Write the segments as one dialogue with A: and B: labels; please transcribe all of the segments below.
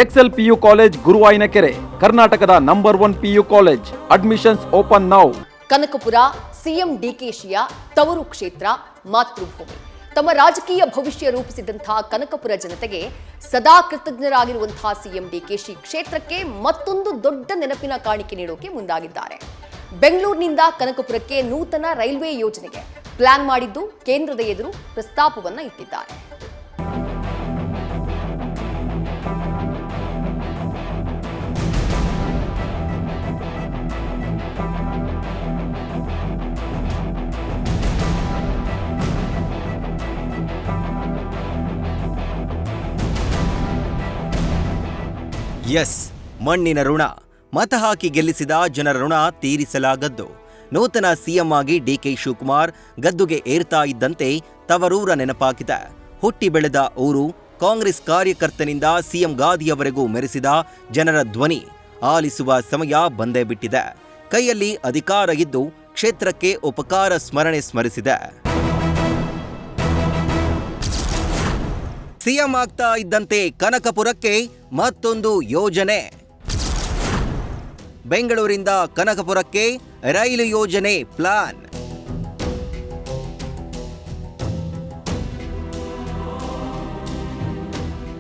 A: Excel PU college Guruvayanakere, ಕರ್ನಾಟಕದ number 1 PU college. Admissions open now.
B: Kanakapura CM ಡಿಕೆಶಿಯ ತವರು ಕ್ಷೇತ್ರ, ಮಾತೃಭೂಮಿ. ತಮ್ಮ ರಾಜಕೀಯ ಭವಿಷ್ಯ ರೂಪಿಸಿದಂತಹ ಕನಕಪುರ ಜನತೆಗೆ ಸದಾ ಕೃತಜ್ಞರಾಗಿರುವಂತಹ ಸಿಎಂ ಡಿಕೆಶಿ ಕ್ಷೇತ್ರಕ್ಕೆ ಮತ್ತೊಂದು ದೊಡ್ಡ ನೆನಪಿನ ಕಾಣಿಕೆ ನೀಡೋಕೆ ಮುಂದಾಗಿದ್ದಾರೆ. ಬೆಂಗಳೂರಿನಿಂದ ಕನಕಪುರಕ್ಕೆ ನೂತನ ರೈಲ್ವೆ ಯೋಜನೆಗೆ ಪ್ಲಾನ್ ಮಾಡಿದ್ದು ಕೇಂದ್ರದ ಎದುರು ಪ್ರಸ್ತಾಪವನ್ನ ಇಟ್ಟಿದ್ದಾರೆ.
C: ಎಸ್, ಮಣ್ಣಿನ ಋಣ. ಮತ ಹಾಕಿ ಗೆಲ್ಲಿಸಿದ ಜನರ ಋಣ ತೀರಿಸಲಾಗದ್ದು. ನೂತನ ಸಿಎಂ ಆಗಿ ಡಿಕೆ ಶಿವಕುಮಾರ್ ಗದ್ದುಗೆ ಏರ್ತಾ ಇದ್ದಂತೆ ತವರೂರ ನೆನಪಾಗಿದೆ. ಹುಟ್ಟಿ ಬೆಳೆದ ಊರು, ಕಾಂಗ್ರೆಸ್ ಕಾರ್ಯಕರ್ತನಿಂದ ಸಿಎಂ ಗಾದಿಯವರೆಗೂ ಮೆರೆಸಿದ ಜನರ ಧ್ವನಿ ಆಲಿಸುವ ಸಮಯ ಬಂದೇ ಬಿಟ್ಟಿದೆ. ಕೈಯಲ್ಲಿ ಅಧಿಕಾರ ಇದ್ದು ಕ್ಷೇತ್ರಕ್ಕೆ ಉಪಕಾರ ಸ್ಮರಣೆ ಸ್ಮರಿಸಿದೆ. ಸಿಎಂ ಆಗ್ತಾ ಇದ್ದಂತೆ ಕನಕಪುರಕ್ಕೆ ಮತ್ತೊಂದು ಯೋಜನೆ. ಬೆಂಗಳೂರಿಂದ ಕನಕಪುರಕ್ಕೆ ರೈಲು ಯೋಜನೆ ಪ್ಲಾನ್.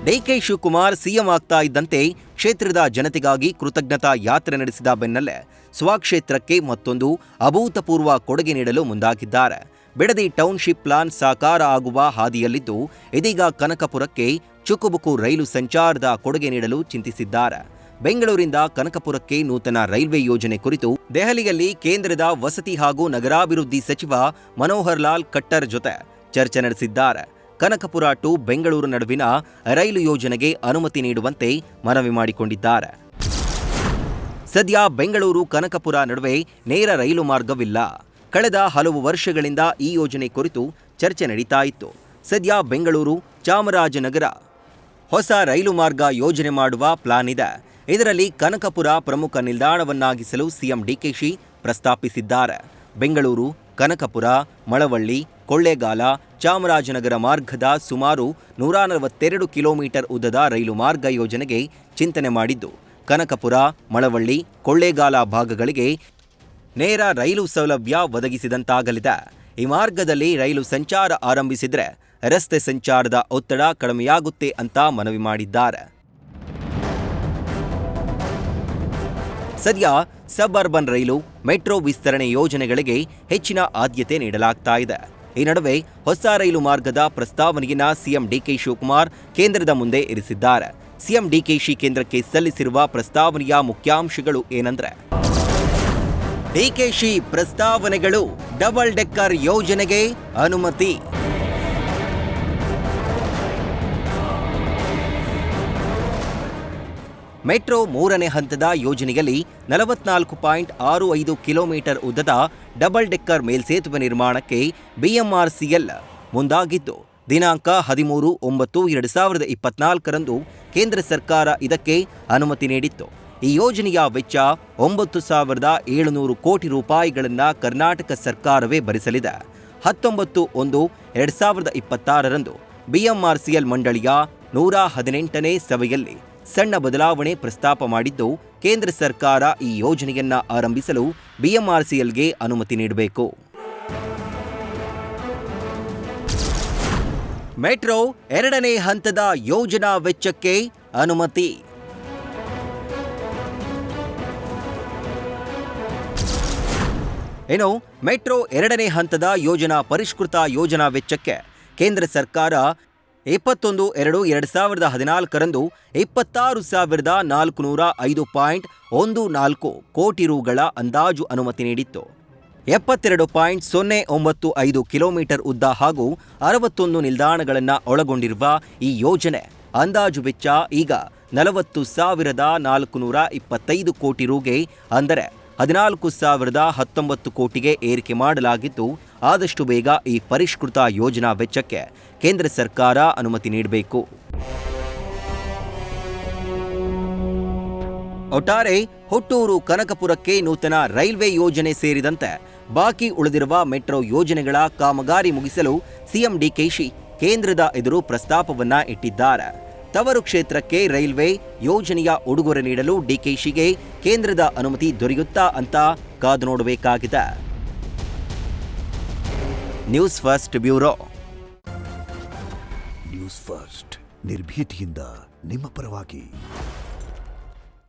C: ಡಿಕೆ ಶಿವಕುಮಾರ್ ಸಿಎಂ ಆಗ್ತಾ ಇದ್ದಂತೆ ಕ್ಷೇತ್ರದ ಜನತೆಗಾಗಿ ಕೃತಜ್ಞತಾ ಯಾತ್ರೆ ನಡೆಸಿದ ಬೆನ್ನಲ್ಲೇ ಸ್ವಕ್ಷೇತ್ರಕ್ಕೆ ಮತ್ತೊಂದು ಅಭೂತಪೂರ್ವ ಕೊಡುಗೆ ನೀಡಲು ಮುಂದಾಗಿದ್ದಾರೆ. ಬಿಡದಿ ಟೌನ್ಶಿಪ್ ಪ್ಲಾನ್ ಸಾಕಾರ ಆಗುವ ಹಾದಿಯಲ್ಲಿದ್ದು ಇದೀಗ ಕನಕಪುರಕ್ಕೆ ಚುಕುಬುಕು ರೈಲು ಸಂಚಾರದ ಕೊಡುಗೆ ನೀಡಲು ಚಿಂತಿಸಿದ್ದಾರೆ. ಬೆಂಗಳೂರಿಂದ ಕನಕಪುರಕ್ಕೆ ನೂತನ ರೈಲ್ವೆ ಯೋಜನೆ ಕುರಿತು ದೆಹಲಿಯಲ್ಲಿ ಕೇಂದ್ರದ ವಸತಿ ಹಾಗೂ ನಗರಾಭಿವೃದ್ಧಿ ಸಚಿವ ಮನೋಹರ್ ಲಾಲ್ ಖಟ್ಟರ್ ಜೊತೆ ಚರ್ಚೆ ನಡೆಸಿದ್ದಾರೆ. ಕನಕಪುರ ಟು ಬೆಂಗಳೂರು ನಡುವಿನ ರೈಲು ಯೋಜನೆಗೆ ಅನುಮತಿ ನೀಡುವಂತೆ ಮನವಿ ಮಾಡಿಕೊಂಡಿದ್ದಾರೆ. ಸದ್ಯ ಬೆಂಗಳೂರು ಕನಕಪುರ ನಡುವೆ ನೇರ ರೈಲು ಮಾರ್ಗವಿಲ್ಲ. ಕಳೆದ ಹಲವು ವರ್ಷಗಳಿಂದ ಈ ಯೋಜನೆ ಕುರಿತು ಚರ್ಚೆ ನಡೀತಾ ಇತ್ತು. ಸದ್ಯ ಬೆಂಗಳೂರು ಚಾಮರಾಜನಗರ ಹೊಸ ರೈಲು ಮಾರ್ಗ ಯೋಜನೆ ಮಾಡುವ ಪ್ಲಾನ್ ಇದೆ. ಇದರಲ್ಲಿ ಕನಕಪುರ ಪ್ರಮುಖ ನಿಲ್ದಾಣವನ್ನಾಗಿಸಲು ಸಿಎಂ ಡಿಕೆಶಿ ಪ್ರಸ್ತಾಪಿಸಿದ್ದಾರೆ. ಬೆಂಗಳೂರು, ಕನಕಪುರ, ಮಳವಳ್ಳಿ, ಕೊಳ್ಳೇಗಾಲ, ಚಾಮರಾಜನಗರ ಮಾರ್ಗದ ಸುಮಾರು 142 ಕಿಲೋಮೀಟರ್ ಉದ್ದದ ರೈಲು ಮಾರ್ಗ ಯೋಜನೆಗೆ ಚಿಂತನೆ ಮಾಡಿದ್ದು, ಕನಕಪುರ, ಮಳವಳ್ಳಿ, ಕೊಳ್ಳೇಗಾಲ ಭಾಗಗಳಿಗೆ ನೇರ ರೈಲು ಸೌಲಭ್ಯ ಒದಗಿಸಿದಂತಾಗಲಿದೆ. ಈ ಮಾರ್ಗದಲ್ಲಿ ರೈಲು ಸಂಚಾರ ಆರಂಭಿಸಿದರೆ ರಸ್ತೆ ಸಂಚಾರದ ಒತ್ತಡ ಕಡಿಮೆಯಾಗುತ್ತೆ ಅಂತ ಮನವಿ ಮಾಡಿದ್ದಾರೆ. ಸದ್ಯ ಸಬ್ ಅರ್ಬನ್ ರೈಲು, ಮೆಟ್ರೋ ವಿಸ್ತರಣೆ ಯೋಜನೆಗಳಿಗೆ ಹೆಚ್ಚಿನ ಆದ್ಯತೆ ನೀಡಲಾಗ್ತಾ ಇದೆ. ಈ ನಡುವೆ ಹೊಸ ರೈಲು ಮಾರ್ಗದ ಪ್ರಸ್ತಾವನೆಯನ್ನು ಸಿಎಂ ಡಿಕೆ ಶಿವಕುಮಾರ್ ಕೇಂದ್ರದ ಮುಂದೆ ಇರಿಸಿದ್ದಾರೆ. ಸಿಎಂ ಡಿಕೆಶಿ ಕೇಂದ್ರಕ್ಕೆ ಸಲ್ಲಿಸಿರುವ ಪ್ರಸ್ತಾವನೆಯ ಮುಖ್ಯಾಂಶಗಳು ಏನಂದ್ರೆ, ಡಿಕೆಶಿ ಪ್ರಸ್ತಾವನೆಗಳು: ಡಬಲ್ ಡೆಕ್ಕರ್ ಯೋಜನೆಗೆ ಅನುಮತಿ, ಮೆಟ್ರೋ 3ನೇ ಹಂತದ ಯೋಜನೆಯಲ್ಲಿ 44.65 ಕಿಲೋಮೀಟರ್ ಉದ್ದದ ಡಬಲ್ ಡೆಕ್ಕರ್ ಮೇಲ್ಸೇತುವೆ ನಿರ್ಮಾಣಕ್ಕೆ ಬಿಎಂಆರ್ಸಿಎಲ್ ಮುಂದಾಗಿದ್ದು, ದಿನಾಂಕ 13/9/2024ರಂದು ಕೇಂದ್ರ ಸರ್ಕಾರ ಇದಕ್ಕೆ ಅನುಮತಿ ನೀಡಿತ್ತು. ಈ ಯೋಜನೆಯ ವೆಚ್ಚ 9,700 ಕೋಟಿ ರೂಪಾಯಿಗಳನ್ನು ಕರ್ನಾಟಕ ಸರ್ಕಾರವೇ ಭರಿಸಲಿದೆ. 19/1/2026ರಂದು ಬಿಎಂಆರ್ಸಿಎಲ್ ಮಂಡಳಿಯ 118ನೇ ಸಭೆಯಲ್ಲಿ ಸಣ್ಣ ಬದಲಾವಣೆ ಪ್ರಸ್ತಾಪ ಮಾಡಿದ್ದು, ಕೇಂದ್ರ ಸರ್ಕಾರ ಈ ಯೋಜನೆಯನ್ನ ಆರಂಭಿಸಲು ಬಿಎಂಆರ್ಸಿಎಲ್ಗೆ ಅನುಮತಿ ನೀಡಬೇಕು. ಮೆಟ್ರೋ 2ನೇ ಹಂತದ ಯೋಜನಾ ವೆಚ್ಚಕ್ಕೆ ಅನುಮತಿ. ಇನ್ನು ಮೆಟ್ರೋ 2ನೇ ಹಂತದ ಯೋಜನಾ ಪರಿಷ್ಕೃತ ಯೋಜನಾ ವೆಚ್ಚಕ್ಕೆ ಕೇಂದ್ರ ಸರ್ಕಾರ 21/2/2014ರಂದು 26,405.14 ಕೋಟಿ ರುಗಳ ಅಂದಾಜು ಅನುಮತಿ ನೀಡಿತ್ತು. 72.095 ಕಿಲೋಮೀಟರ್ ಉದ್ದ ಹಾಗೂ 61 ನಿಲ್ದಾಣಗಳನ್ನು ಒಳಗೊಂಡಿರುವ ಈ ಯೋಜನೆ ಅಂದಾಜು ವೆಚ್ಚ ಈಗ 40,425 ಕೋಟಿ ರುಗೆ, ಅಂದರೆ 14,019 ಕೋಟಿಗೆ ಏರಿಕೆ ಮಾಡಲಾಗಿದ್ದು, ಆದಷ್ಟು ಬೇಗ ಈ ಪರಿಷ್ಕೃತ ಯೋಜನಾ ವೆಚ್ಚಕ್ಕೆ ಕೇಂದ್ರ ಸರ್ಕಾರ ಅನುಮತಿ ನೀಡಬೇಕು. ಒಟ್ಟಾರೆ ಹುಟ್ಟೂರು ಕನಕಪುರಕ್ಕೆ ನೂತನ ರೈಲ್ವೆ ಯೋಜನೆ ಸೇರಿದಂತೆ ಬಾಕಿ ಉಳಿದಿರುವ ಮೆಟ್ರೋ ಯೋಜನೆಗಳ ಕಾಮಗಾರಿ ಮುಗಿಸಲು ಸಿಎಂ ಡಿಕೆಶಿ ಕೇಂದ್ರದ ಎದುರು ಪ್ರಸ್ತಾಪವನ್ನ ಇಟ್ಟಿದ್ದಾರೆ. ತವರು ಕ್ಷೇತ್ರಕ್ಕೆ ರೈಲ್ವೆ ಯೋಜನೆಯ ಉಡುಗೊರೆ ನೀಡಲು ಡಿಕೆಶಿಗೆ ಕೇಂದ್ರದ ಅನುಮತಿ ದೊರೆಯುತ್ತಾ ಅಂತ ಕಾದು ನೋಡಬೇಕಾಗಿದೆ. News first bureau.
D: News first ನಿರ್ಭೀತಿಯಿಂದ ನಿಮ್ಮ ಪರವಾಗಿ.